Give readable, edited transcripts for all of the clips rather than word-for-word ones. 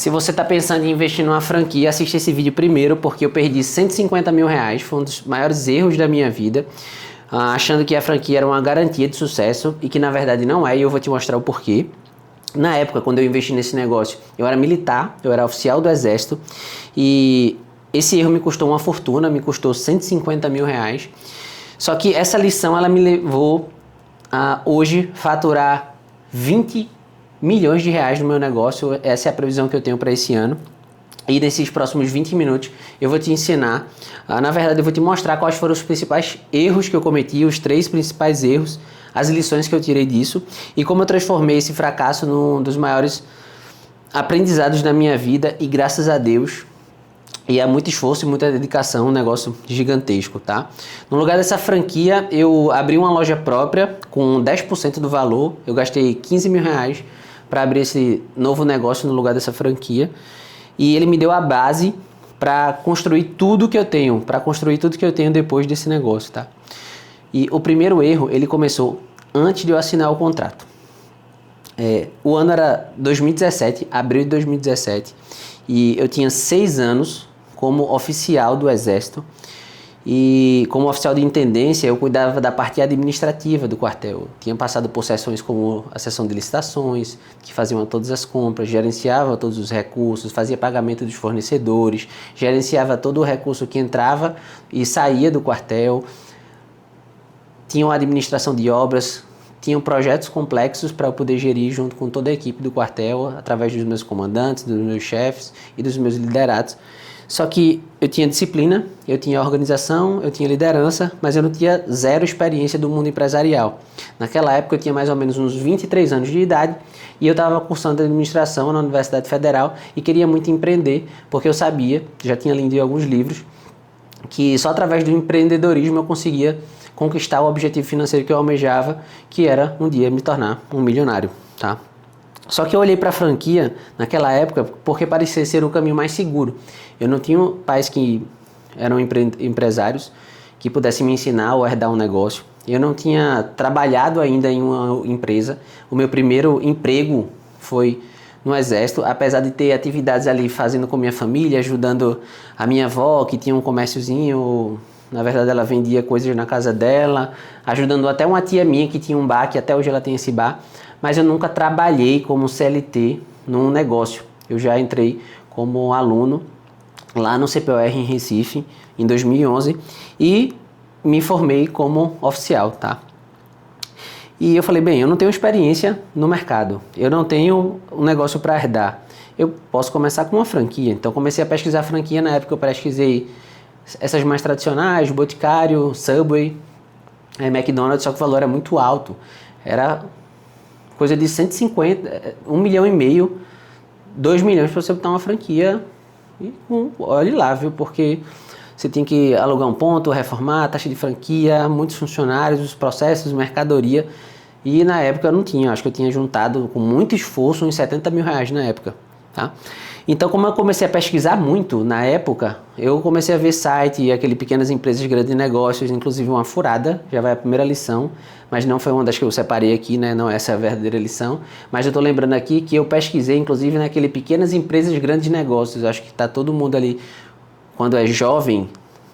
Se você está pensando em investir numa franquia, assista esse vídeo primeiro, porque eu perdi 150 mil reais, foi um dos maiores erros da minha vida, achando que a franquia era uma garantia de sucesso e que na verdade não é, e eu vou te mostrar o porquê. Na época, quando eu investi nesse negócio, eu era militar, eu era oficial do exército, e esse erro me custou uma fortuna, me custou 150 mil reais. Só que essa lição, ela me levou a hoje faturar 20 milhões de reais no meu negócio. Essa é a previsão que eu tenho para esse ano. E nesses próximos 20 minutos eu vou te ensinar, na verdade eu vou te mostrar quais foram os principais erros que eu cometi, os 3 principais erros, as lições que eu tirei disso e como eu transformei esse fracasso num dos maiores aprendizados da minha vida e graças a Deus, e há muito esforço e muita dedicação, um negócio gigantesco, tá? No lugar dessa franquia, eu abri uma loja própria com 10% do valor, eu gastei 15 mil reais para abrir esse novo negócio no lugar dessa franquia. E ele me deu a base para construir tudo que eu tenho, depois desse negócio, tá? E o primeiro erro, ele começou antes de eu assinar o contrato. O ano era 2017, abril de 2017, e eu tinha 6 anos como oficial do Exército. E como oficial de intendência, eu cuidava da parte administrativa do quartel. Tinha passado por sessões como a sessão de licitações, que faziam todas as compras, gerenciava todos os recursos, fazia pagamento dos fornecedores, gerenciava todo o recurso que entrava e saía do quartel. Tinha uma administração de obras, tinham projetos complexos para eu poder gerir junto com toda a equipe do quartel, através dos meus comandantes, dos meus chefes e dos meus liderados. Só que eu tinha disciplina, eu tinha organização, eu tinha liderança, mas eu não tinha zero experiência do mundo empresarial. Naquela época eu tinha mais ou menos uns 23 anos de idade e eu estava cursando administração na Universidade Federal e queria muito empreender, porque eu sabia, já tinha lido em alguns livros, que só através do empreendedorismo eu conseguia conquistar o objetivo financeiro que eu almejava, que era um dia me tornar um milionário, tá? Só que eu olhei para a franquia naquela época porque parecia ser o caminho mais seguro. Eu não tinha pais que eram empresários que pudessem me ensinar ou herdar um negócio. Eu não tinha trabalhado ainda em uma empresa. O meu primeiro emprego foi no Exército, apesar de ter atividades ali fazendo com minha família, ajudando a minha avó, que tinha um comérciozinho. Na verdade, ela vendia coisas na casa dela, ajudando até uma tia minha que tinha um bar, que até hoje ela tem esse bar. Mas eu nunca trabalhei como CLT num negócio. Eu já entrei como aluno lá no CPOR em Recife, em 2011, e me formei como oficial, tá? E eu falei, bem, eu não tenho experiência no mercado, eu não tenho um negócio para herdar. Eu posso começar com uma franquia. Então comecei a pesquisar franquia, na época eu pesquisei essas mais tradicionais, Boticário, Subway, McDonald's, só que o valor era muito alto. Era coisa de 150, 1,5 milhão, 2 milhões para você botar uma franquia. E olhe lá, viu? Porque você tem que alugar um ponto, reformar, taxa de franquia, muitos funcionários, os processos, mercadoria. E na época eu não tinha, acho que eu tinha juntado com muito esforço uns 70 mil reais na época, tá? Então, como eu comecei a pesquisar muito na época, eu comecei a ver site, aquele pequenas empresas, grandes negócios, inclusive uma furada, já vai a primeira lição, mas não foi uma das que eu separei aqui, né? Não essa é a verdadeira lição, mas eu tô lembrando aqui que eu pesquisei, inclusive, naquele pequenas empresas, grandes negócios. Acho que tá todo mundo ali, quando é jovem,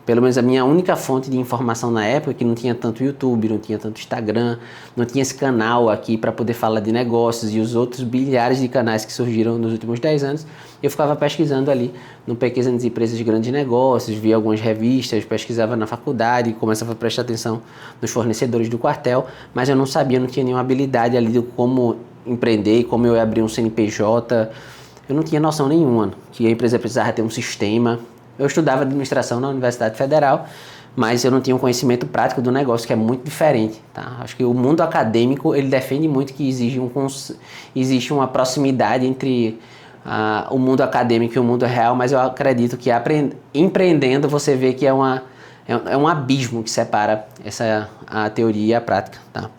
pelo menos a minha única fonte de informação na época, que não tinha tanto YouTube, não tinha tanto Instagram, não tinha esse canal aqui para poder falar de negócios e os outros bilhares de canais que surgiram nos últimos 10 anos, eu ficava pesquisando ali no pequenas empresas de grandes negócios, via algumas revistas, pesquisava na faculdade, começava a prestar atenção nos fornecedores do quartel, mas eu não sabia, não tinha nenhuma habilidade ali de como empreender, como eu ia abrir um CNPJ, eu não tinha noção nenhuma que a empresa precisava ter um sistema. Eu estudava administração na Universidade Federal, mas eu não tinha um conhecimento prático do negócio, que é muito diferente, tá? Acho que o mundo acadêmico, ele defende muito que existe uma proximidade entre o mundo acadêmico e o mundo real, mas eu acredito que empreendendo você vê que é um abismo que separa a teoria e a prática, tá?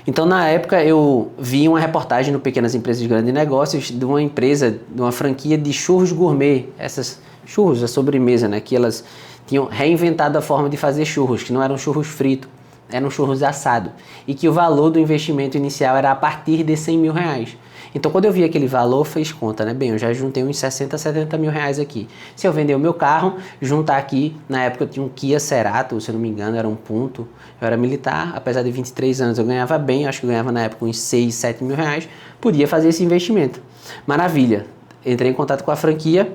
Então, na época, eu vi uma reportagem no Pequenas Empresas de Grandes Negócios de uma empresa, de uma franquia de churros gourmet, essas churros, a sobremesa, né? Que elas tinham reinventado a forma de fazer churros, que não eram churros fritos, eram churros assados. E que o valor do investimento inicial era a partir de 100 mil reais. Então, quando eu vi aquele valor, fez conta, né? Bem, eu já juntei uns 60, 70 mil reais aqui. Se eu vender o meu carro, juntar aqui, na época eu tinha um Kia Cerato, se eu não me engano, era um ponto. Eu era militar, apesar de 23 anos, eu ganhava bem, acho que eu ganhava na época uns 6, 7 mil reais, podia fazer esse investimento. Maravilha. Entrei em contato com a franquia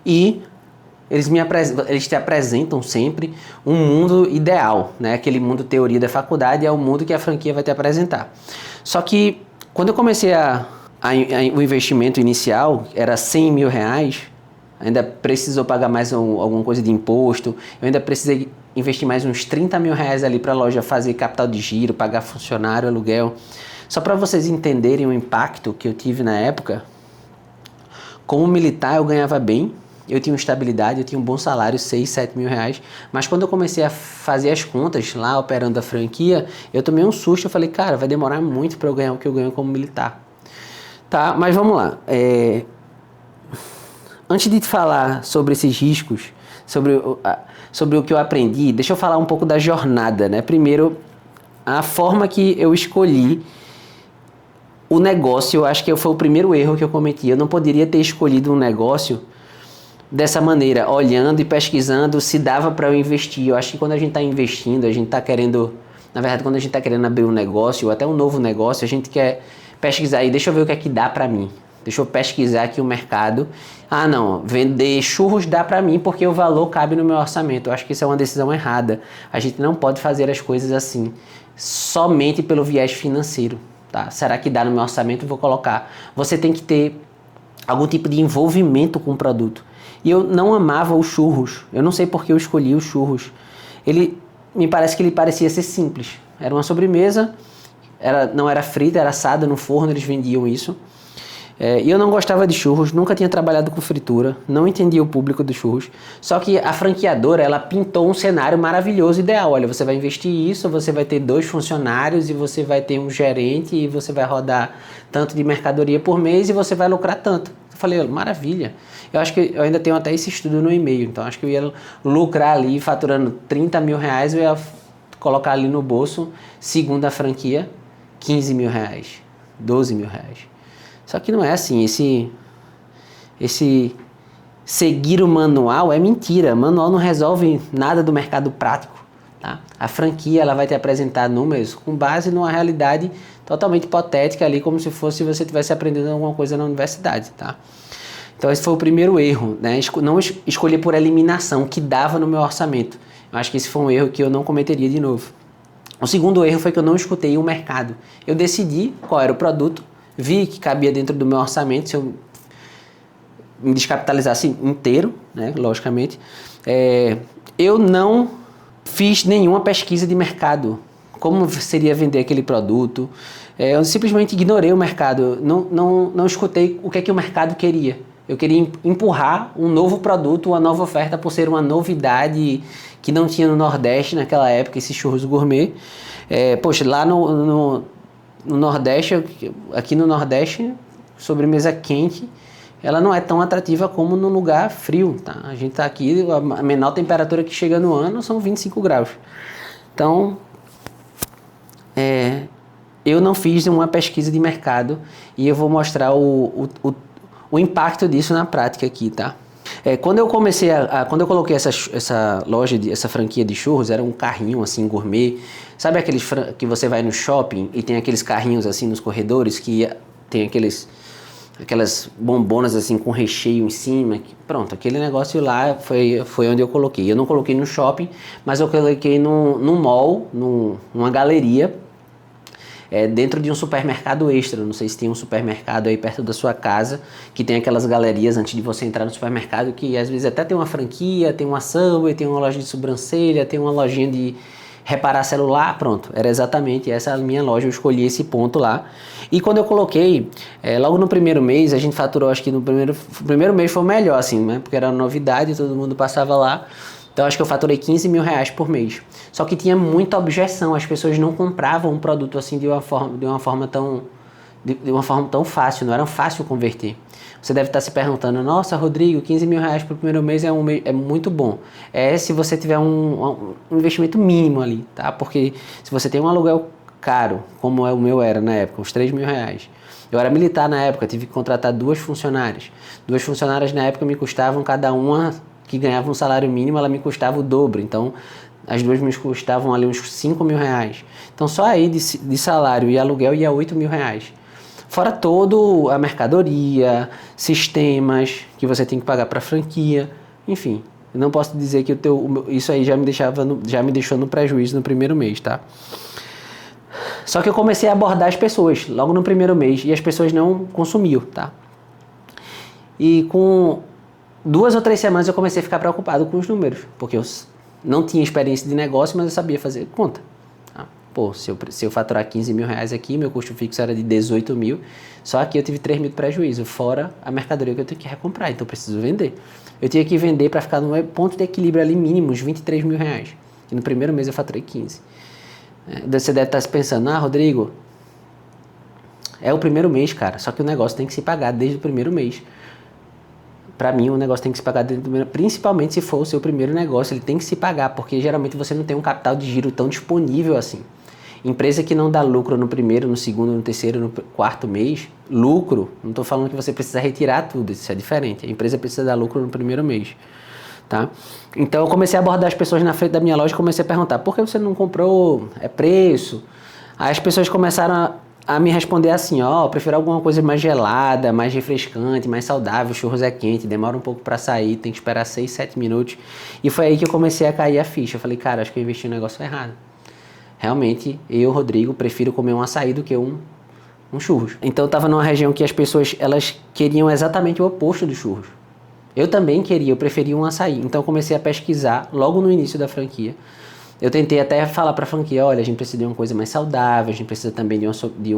e eles te apresentam sempre um mundo ideal, né? Aquele mundo teoria da faculdade é o mundo que a franquia vai te apresentar. Só que quando eu comecei o investimento inicial, era 100 mil reais, ainda precisou pagar mais alguma coisa de imposto, eu ainda precisei investir mais uns 30 mil reais ali para a loja fazer capital de giro, pagar funcionário, aluguel. Só para vocês entenderem o impacto que eu tive na época, como militar eu ganhava bem, eu tinha estabilidade, eu tinha um bom salário, 6, 7 mil reais, mas quando eu comecei a fazer as contas lá, operando a franquia, eu tomei um susto, eu falei, cara, vai demorar muito para eu ganhar o que eu ganho como militar. Tá, mas vamos lá. Antes de te falar sobre esses riscos, sobre o que eu aprendi, deixa eu falar um pouco da jornada, né? Primeiro, a forma que eu escolhi o negócio, eu acho que foi o primeiro erro que eu cometi. Eu não poderia ter escolhido um negócio dessa maneira, olhando e pesquisando se dava para eu investir. Eu acho que quando a gente está investindo, a gente está querendo, na verdade, quando a gente está querendo abrir um negócio ou até um novo negócio, a gente quer pesquisar aí, deixa eu ver o que é que dá para mim. Deixa eu pesquisar aqui o mercado. Ah, não, vender churros dá para mim porque o valor cabe no meu orçamento. Eu acho que isso é uma decisão errada. A gente não pode fazer as coisas assim, somente pelo viés financeiro. Tá? Será que dá no meu orçamento? Vou colocar. Você tem que ter algum tipo de envolvimento com o produto. E eu não amava os churros. Eu não sei porque eu escolhi os churros. Me parece que ele parecia ser simples. Era uma sobremesa, não era frita, era assada no forno, eles vendiam isso. E eu não gostava de churros, nunca tinha trabalhado com fritura, não entendia o público dos churros. Só que a franqueadora, ela pintou um cenário maravilhoso, ideal. Olha, você vai investir isso, você vai ter 2 funcionários e você vai ter um gerente e você vai rodar tanto de mercadoria por mês e você vai lucrar tanto. Eu falei, maravilha. Eu acho que eu ainda tenho até esse estudo no e-mail, então acho que eu ia lucrar ali faturando 30 mil reais, eu ia colocar ali no bolso, segundo a franquia, 15 mil reais, 12 mil reais. Só que não é assim, esse seguir o manual é mentira, o manual não resolve nada do mercado prático, tá? A franquia, ela vai te apresentar números com base numa realidade totalmente hipotética ali, como se fosse você estivesse aprendendo alguma coisa na universidade, tá? Então esse foi o primeiro erro, né? Não escolher por eliminação, o que dava no meu orçamento. Eu acho que esse foi um erro que eu não cometeria de novo. O segundo erro foi que eu não escutei o mercado. Eu decidi qual era o produto, vi que cabia dentro do meu orçamento, se eu me descapitalizasse inteiro, né, logicamente. Eu não fiz nenhuma pesquisa de mercado. Como seria vender aquele produto? Eu simplesmente ignorei o mercado. Não escutei o que é que o mercado queria. Eu queria empurrar um novo produto, uma nova oferta, por ser uma novidade que não tinha no Nordeste naquela época, esses churros gourmet. Poxa, lá no Nordeste, aqui no Nordeste, sobremesa quente, ela não é tão atrativa como no lugar frio, tá? A gente tá aqui, a menor temperatura que chega no ano são 25 graus. Então, eu não fiz uma pesquisa de mercado e eu vou mostrar o impacto disso na prática aqui, tá? Quando eu comecei quando eu coloquei essa loja, essa franquia de churros, era um carrinho assim gourmet. Sabe aqueles que você vai no shopping e tem aqueles carrinhos assim nos corredores que tem aquelas bombonas assim com recheio em cima? Pronto, aquele negócio lá foi onde eu coloquei. Eu não coloquei no shopping, mas eu coloquei num mall, numa galeria, dentro de um supermercado Extra. Não sei se tem um supermercado aí perto da sua casa que tem aquelas galerias antes de você entrar no supermercado, que às vezes até tem uma franquia, tem uma Subway, tem uma loja de sobrancelha, tem uma lojinha de reparar celular. Pronto, era exatamente essa a minha loja. Eu escolhi esse ponto lá e quando eu coloquei, logo no primeiro mês a gente faturou, acho que no primeiro mês foi o melhor assim, né? Porque era novidade, todo mundo passava lá. Então acho que eu faturei 15 mil reais por mês. Só que tinha muita objeção, as pessoas não compravam um produto assim de uma forma tão fácil, não era fácil converter. Você deve estar se perguntando, nossa, Rodrigo, 15 mil reais para o primeiro mês é muito bom. Se você tiver um investimento mínimo ali, tá? Porque se você tem um aluguel caro, como o meu era na época, uns 3 mil reais. Eu era militar na época, tive que contratar 2 funcionárias. 2 funcionárias na época me custavam cada uma, que ganhava um salário mínimo, ela me custava o dobro. Então, as 2 me custavam ali uns 5 mil reais. Então, só aí de salário e aluguel ia 8 mil reais. Fora todo a mercadoria, sistemas que você tem que pagar para franquia, enfim. Eu não posso dizer que isso aí já me deixou no prejuízo no primeiro mês, tá? Só que eu comecei a abordar as pessoas logo no primeiro mês e as pessoas não consumiam, tá? E com 2 ou 3 semanas eu comecei a ficar preocupado com os números, porque eu não tinha experiência de negócio, mas eu sabia fazer conta. Tá? Pô, se eu faturar 15 mil reais aqui, meu custo fixo era de 18 mil, só aqui eu tive 3 mil de prejuízo, fora a mercadoria que eu tenho que recomprar, então eu preciso vender. Eu tinha que vender para ficar no ponto de equilíbrio ali mínimo, uns 23 mil reais. E no primeiro mês eu faturei 15. Você deve estar se pensando, Rodrigo, é o primeiro mês, cara, só que o negócio tem que se pagar desde o primeiro mês. Para mim, o negócio tem que se pagar desde o primeiro, principalmente se for o seu primeiro negócio, ele tem que se pagar, porque geralmente você não tem um capital de giro tão disponível assim. Empresa que não dá lucro no primeiro, no segundo, no terceiro, no quarto mês, lucro, não estou falando que você precisa retirar tudo, isso é diferente. A empresa precisa dar lucro no primeiro mês, tá? Então eu comecei a abordar as pessoas na frente da minha loja e comecei a perguntar, por que você não comprou? É preço? Aí as pessoas começaram a me responder assim, eu prefiro alguma coisa mais gelada, mais refrescante, mais saudável, churros é quente, demora um pouco para sair, tem que esperar 6, 7 minutos. E foi aí que eu comecei a cair a ficha. Eu falei, cara, acho que eu investi no negócio errado. Realmente, eu, Rodrigo, prefiro comer um açaí do que um churros. Então eu estava numa região que as pessoas, elas queriam exatamente o oposto do churros. Eu também queria, eu preferia um açaí. Então eu comecei a pesquisar logo no início da franquia. Eu tentei até falar para a franquia, olha, a gente precisa de uma coisa mais saudável, a gente precisa também de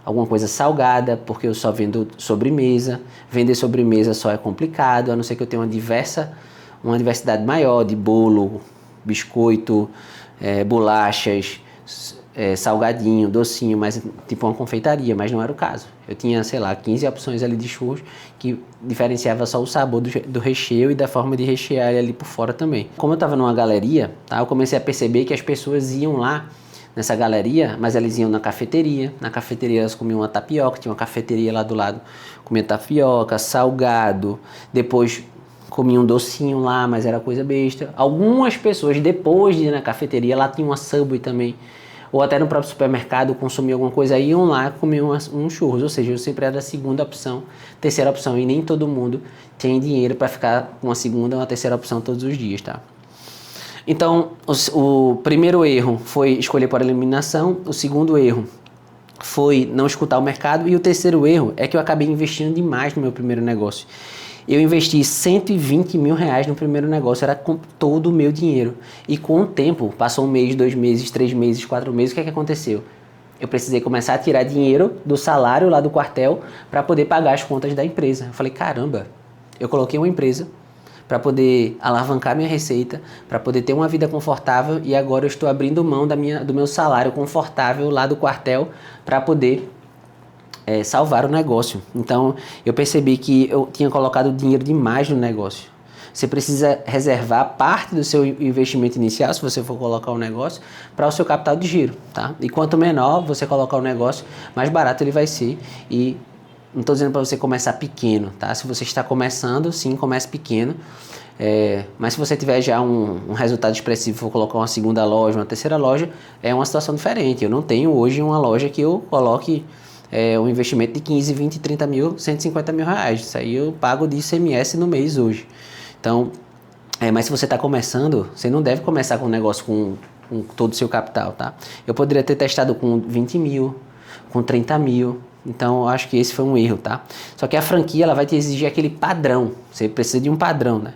alguma coisa salgada, porque eu só vendo sobremesa. Vender sobremesa só é complicado, a não ser que eu tenha uma diversidade maior de bolo, biscoito, bolachas, salgadinho, docinho, mas tipo uma confeitaria, mas não era o caso. Eu tinha, 15 opções ali de churros que diferenciava só o sabor do recheio e da forma de rechear ele ali por fora também. Como eu estava numa galeria, tá, eu comecei a perceber que as pessoas iam lá nessa galeria, mas elas iam na cafeteria elas comiam uma tapioca, tinha uma cafeteria lá do lado, comia tapioca, salgado, depois comia um docinho lá, mas era coisa besta. Algumas pessoas, depois de ir na cafeteria, lá tinha uma Subway também, ou até no próprio supermercado, consumiam alguma coisa, iam lá comer um churros, ou seja, eu sempre era a segunda opção, terceira opção, e nem todo mundo tem dinheiro para ficar com uma segunda ou uma terceira opção todos os dias, tá? Então, o primeiro erro foi escolher por eliminação, o segundo erro foi não escutar o mercado, e o terceiro erro é que eu acabei investindo demais no meu primeiro negócio. Eu investi 120 mil reais no primeiro negócio, era com todo o meu dinheiro. E com o tempo, passou 1 mês, 2 meses, 3 meses, 4 meses, o que é que aconteceu? Eu precisei começar a tirar dinheiro do salário lá do quartel para poder pagar as contas da empresa. Eu falei, caramba, eu coloquei uma empresa para poder alavancar minha receita, para poder ter uma vida confortável, e agora eu estou abrindo mão do meu salário confortável lá do quartel para poder salvar o negócio. Então eu percebi que eu tinha colocado dinheiro demais no negócio. Você precisa reservar parte do seu investimento inicial, se você for colocar um negócio, para o seu capital de giro, tá? E quanto menor você colocar o negócio, mais barato ele vai ser. E não estou dizendo para você começar pequeno, tá? Se você está começando, sim, comece pequeno. Mas se você tiver já um resultado expressivo, for colocar uma segunda loja, uma terceira loja, é uma situação diferente. Eu não tenho hoje uma loja que eu coloque um investimento de 15, 20, 30 mil, 150 mil reais. Isso aí eu pago de ICMS no mês hoje. Então, mas se você está começando, você não deve começar com um negócio com todo o seu capital, tá? Eu poderia ter testado com 20 mil, com 30 mil. Então, eu acho que esse foi um erro, tá? Só que a franquia, ela vai te exigir aquele padrão. Você precisa de um padrão, né?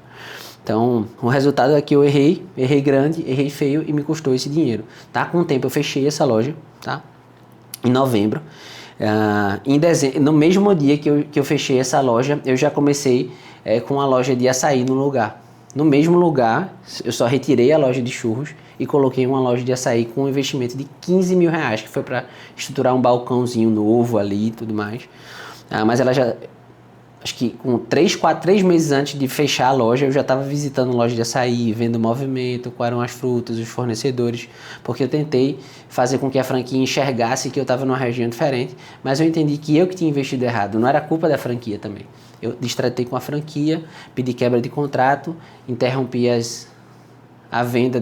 Então, o resultado é que eu errei grande, errei feio e me custou esse dinheiro, tá? Com o tempo eu fechei essa loja, tá? Em novembro. Em dezembro, no mesmo dia que eu fechei essa loja, eu já comecei com a loja de açaí no lugar. No mesmo lugar, eu só retirei a loja de churros e coloquei uma loja de açaí com um investimento de 15 mil reais, que foi para estruturar um balcãozinho novo ali e tudo mais. Mas ela acho que com 3 meses antes de fechar a loja, eu já estava visitando loja de açaí, vendo o movimento, quais eram as frutas, os fornecedores, porque eu tentei fazer com que a franquia enxergasse que eu estava numa região diferente, mas eu entendi que eu que tinha investido errado, não era culpa da franquia também. Eu destratei com a franquia, pedi quebra de contrato, interrompi a venda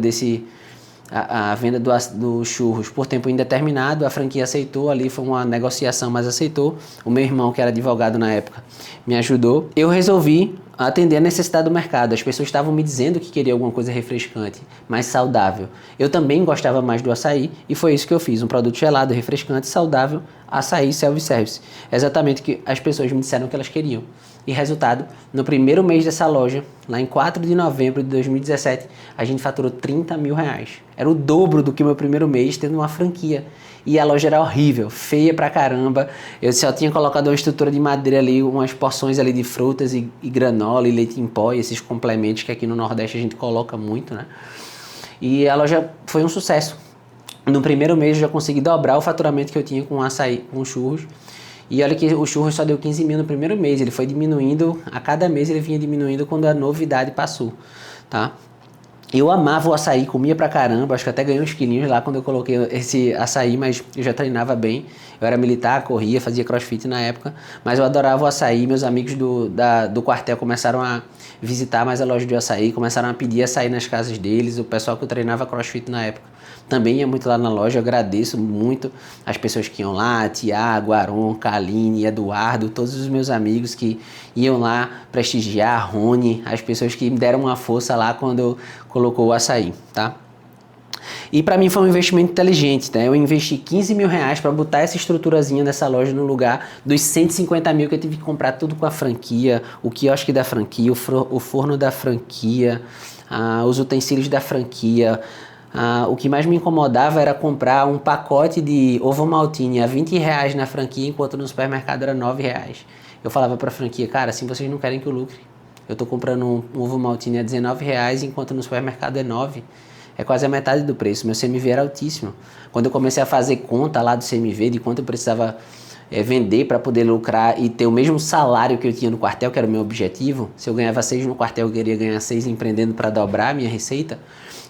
a venda do churros por tempo indeterminado, a franquia aceitou, ali foi uma negociação, mas aceitou. O meu irmão, que era advogado na época, me ajudou. Eu resolvi atender a necessidade do mercado. As pessoas estavam me dizendo que queria alguma coisa refrescante, mais saudável. Eu também gostava mais do açaí e foi isso que eu fiz, um produto gelado, refrescante, saudável, açaí self-service. Exatamente o que as pessoas me disseram que elas queriam. E resultado, no primeiro mês dessa loja, lá em 4 de novembro de 2017, a gente faturou 30 mil reais. Era o dobro do que o meu primeiro mês tendo uma franquia. E a loja era horrível, feia pra caramba. Eu só tinha colocado uma estrutura de madeira ali, umas porções ali de frutas e granola e leite em pó, e esses complementos que aqui no Nordeste a gente coloca muito, né? E a loja foi um sucesso. No primeiro mês eu já consegui dobrar o faturamento que eu tinha com açaí, com churros. E olha que o churros só deu 15 mil no primeiro mês, ele foi diminuindo, a cada mês ele vinha diminuindo quando a novidade passou, tá? Eu amava o açaí, comia pra caramba, acho que até ganhei uns quilinhos lá quando eu coloquei esse açaí, mas eu já treinava bem, eu era militar, corria, fazia crossfit na época, mas eu adorava o açaí, meus amigos do quartel começaram a visitar mais a loja de açaí, começaram a pedir açaí nas casas deles, o pessoal que eu treinava crossfit na época também ia muito lá na loja, eu agradeço muito as pessoas que iam lá, Tiago, Aron, Kaline, Eduardo, todos os meus amigos que iam lá prestigiar, Rony, as pessoas que me deram uma força lá quando eu colocou o açaí, tá? E para mim foi um investimento inteligente, né? Eu investi 15 mil reais para botar essa estruturazinha dessa loja no lugar dos 150 mil que eu tive que comprar tudo com a franquia, o quiosque da franquia, o forno da franquia, os utensílios da franquia. O que mais me incomodava era comprar um pacote de ovo maltine a 20 reais na franquia, enquanto no supermercado era 9 reais. Eu falava para a franquia, cara, assim vocês não querem que eu lucre. Eu tô comprando um ovo maltine a 19 reais, enquanto no supermercado é 9. É quase a metade do preço. Meu CMV era altíssimo. Quando eu comecei a fazer conta lá do CMV, de quanto eu precisava vender para poder lucrar e ter o mesmo salário que eu tinha no quartel, que era o meu objetivo, se eu ganhava 6 no quartel, eu queria ganhar 6 empreendendo para dobrar a minha receita,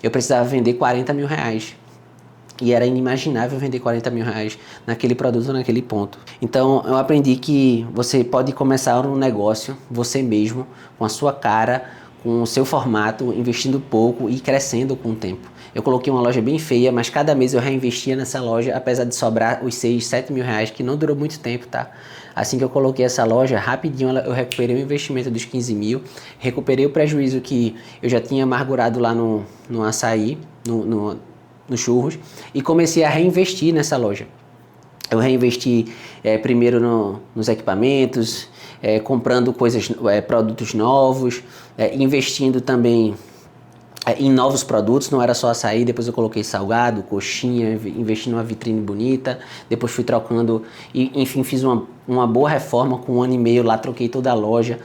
eu precisava vender 40 mil reais. E era inimaginável vender 40 mil reais naquele produto, naquele ponto. Então, eu aprendi que você pode começar um negócio, você mesmo, com a sua cara, com o seu formato, investindo pouco e crescendo com o tempo. Eu coloquei uma loja bem feia, mas cada mês eu reinvestia nessa loja, apesar de sobrar os 6, 7 mil reais, que não durou muito tempo, tá? Assim que eu coloquei essa loja, rapidinho eu recuperei o investimento dos 15 mil, recuperei o prejuízo que eu já tinha amargurado lá no açaí, no churros, e comecei a reinvestir nessa loja. Eu reinvesti primeiro nos equipamentos, comprando produtos novos, investindo também em novos produtos, não era só açaí, depois eu coloquei salgado, coxinha, investi numa vitrine bonita, depois fui trocando, e enfim, fiz uma boa reforma com 1 ano e meio lá, troquei toda a loja,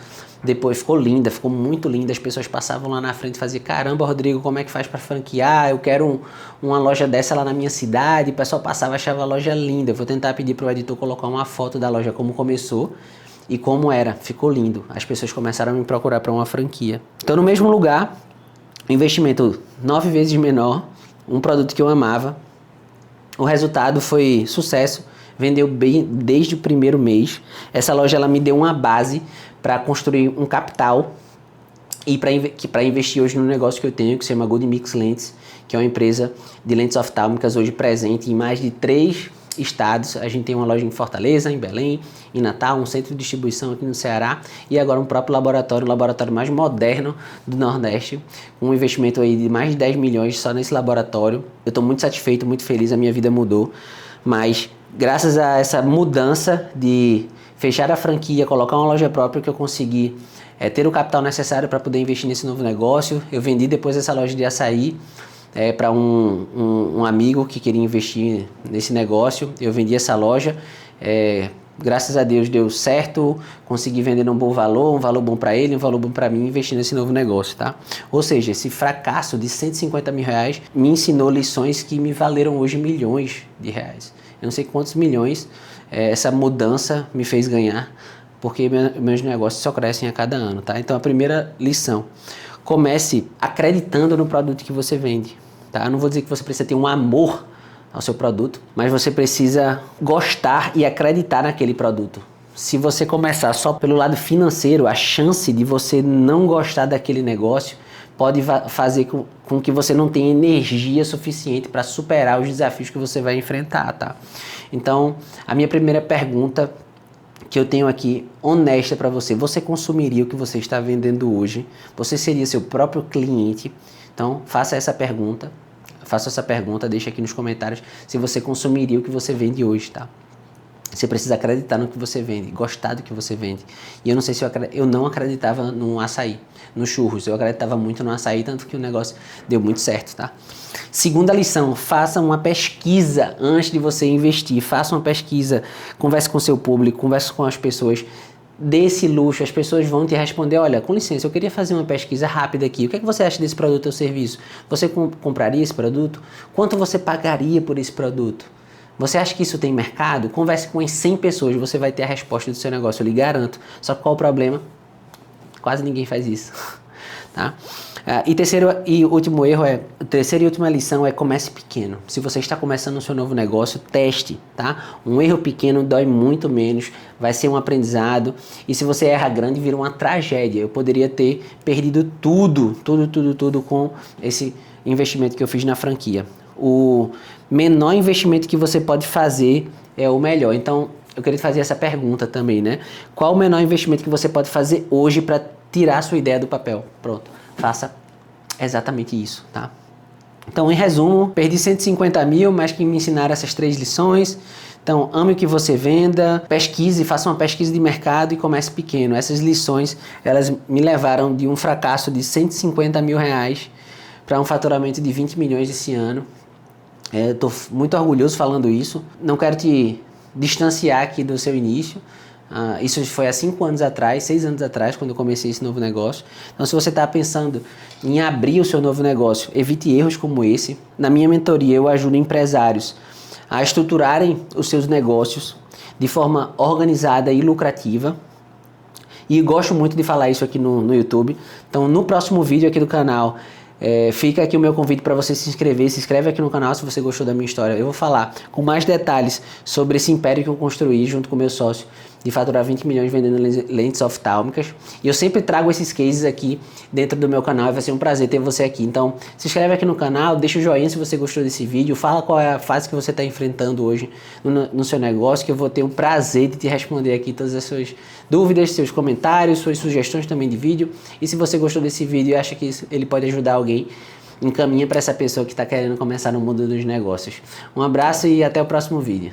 depois ficou linda, ficou muito linda, as pessoas passavam lá na frente e faziam, caramba, Rodrigo, como é que faz para franquear? Eu quero uma loja dessa lá na minha cidade, o pessoal passava, achava a loja linda, eu vou tentar pedir para o editor colocar uma foto da loja como começou, e como era, ficou lindo, as pessoas começaram a me procurar para uma franquia. Então no mesmo lugar, investimento 9 vezes menor, um produto que eu amava, o resultado foi sucesso, vendeu bem desde o primeiro mês. Essa loja ela me deu uma base para construir um capital e para investir hoje no negócio que eu tenho, que se chama Good Mix Lentes, que é uma empresa de lentes oftálmicas hoje presente em mais de 3 estados. A gente tem uma loja em Fortaleza, em Belém, em Natal, um centro de distribuição aqui no Ceará e agora um próprio laboratório, o laboratório mais moderno do Nordeste, com um investimento aí de mais de 10 milhões só nesse laboratório. Eu estou muito satisfeito, muito feliz, a minha vida mudou, mas graças a essa mudança de fechar a franquia, colocar uma loja própria, que eu consegui ter o capital necessário para poder investir nesse novo negócio. Eu vendi depois essa loja de açaí para um amigo que queria investir nesse negócio. Eu vendi essa loja, graças a Deus deu certo, consegui vender num bom valor, um valor bom para ele, um valor bom para mim, investir nesse novo negócio, tá? Ou seja, esse fracasso de 150 mil reais me ensinou lições que me valeram hoje milhões de reais. Eu não sei quantos milhões essa mudança me fez ganhar, porque meus negócios só crescem a cada ano, tá? Então a primeira lição, comece acreditando no produto que você vende, tá? Eu não vou dizer que você precisa ter um amor ao seu produto, mas você precisa gostar e acreditar naquele produto. Se você começar só pelo lado financeiro, a chance de você não gostar daquele negócio pode fazer com que você não tenha energia suficiente para superar os desafios que você vai enfrentar, tá? Então, a minha primeira pergunta que eu tenho aqui, honesta para você, você consumiria o que você está vendendo hoje? Você seria seu próprio cliente? Então, faça essa pergunta, deixa aqui nos comentários se você consumiria o que você vende hoje, tá? Você precisa acreditar no que você vende, gostar do que você vende. E eu não sei se eu não acreditava no açaí, no churros. Eu acreditava muito no açaí, tanto que o negócio deu muito certo, tá? Segunda lição, faça uma pesquisa antes de você investir. Faça uma pesquisa, converse com o seu público, converse com as pessoas. Dê esse luxo, as pessoas vão te responder, olha, com licença, eu queria fazer uma pesquisa rápida aqui. O que é que você acha desse produto ou serviço? Você compraria esse produto? Quanto você pagaria por esse produto? Você acha que isso tem mercado? Converse com as 100 pessoas, você vai ter a resposta do seu negócio, eu lhe garanto. Só que qual o problema? Quase ninguém faz isso, tá? Terceira e última lição é comece pequeno. Se você está começando o seu novo negócio, teste, tá? Um erro pequeno dói muito menos, vai ser um aprendizado. E se você erra grande, vira uma tragédia. Eu poderia ter perdido tudo com esse investimento que eu fiz na franquia. O menor investimento que você pode fazer é o melhor. Então, eu queria te fazer essa pergunta também, né? Qual o menor investimento que você pode fazer hoje para tirar a sua ideia do papel? Pronto, faça exatamente isso, tá? Então, em resumo, perdi 150 mil, mas que me ensinaram essas 3 lições. Então, ame o que você venda, pesquise, faça uma pesquisa de mercado e comece pequeno. Essas lições, elas me levaram de um fracasso de 150 mil reais para um faturamento de 20 milhões esse ano. Estou muito orgulhoso falando isso. Não quero te distanciar aqui do seu início. Isso foi há 5 anos atrás, 6 anos atrás, quando eu comecei esse novo negócio. Então, se você está pensando em abrir o seu novo negócio, evite erros como esse. Na minha mentoria, eu ajudo empresários a estruturarem os seus negócios de forma organizada e lucrativa. E gosto muito de falar isso aqui no YouTube. Então, no próximo vídeo aqui do canal, fica aqui o meu convite para você se inscrever. Se inscreve aqui no canal se você gostou da minha história. Eu vou falar com mais detalhes sobre esse império que eu construí junto com meu sócio, de faturar 20 milhões vendendo lentes oftálmicas. E eu sempre trago esses cases aqui dentro do meu canal e vai ser um prazer ter você aqui. Então, se inscreve aqui no canal, deixa o joinha se você gostou desse vídeo, fala qual é a fase que você está enfrentando hoje no seu negócio, que eu vou ter um prazer de te responder aqui todas as suas dúvidas, seus comentários, suas sugestões também de vídeo. E se você gostou desse vídeo e acha que ele pode ajudar alguém, encaminha para essa pessoa que está querendo começar no mundo dos negócios. Um abraço e até o próximo vídeo.